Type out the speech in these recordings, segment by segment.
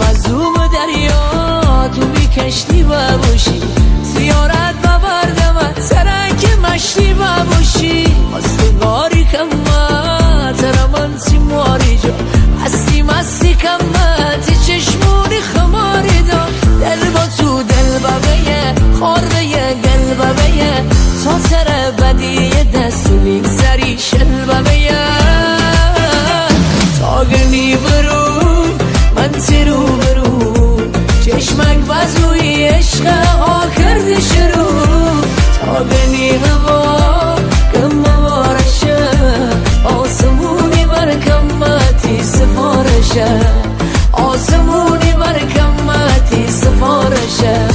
وزوم دریا تو بی کشتی باشی زیارت ببردمت سرک مشتی باشی خواستگاری کمت ترمن سیماری جا مستی مستی کمت چشمونی خماری دا دل با تو دل ببیه خورده گل ببیه تا سر بدی دست میگذری شل ببیه تاگنی برو من تیرو برو چشمک بزوی عشق ها کردی شروع تاگنی هوا کم بارشه آسمونی بر کمتی سفارشه آسمونی بر کمتی سفارشه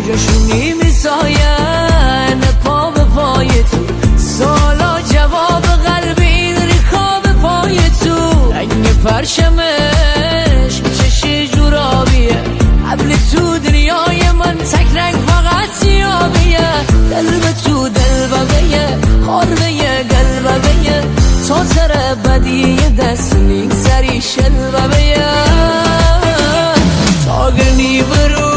جاشونی میساین پا به پای تو سالا جواب قلبی ریخا به پای تو رنگ پرشمش چشی جورابیه قبل تو دنیای من تک رنگ فقط سیابیه دل به تو دل ببیه خاربیه گل ببیه تا سر بدی دست میگذری شل ببیه تاگنی برو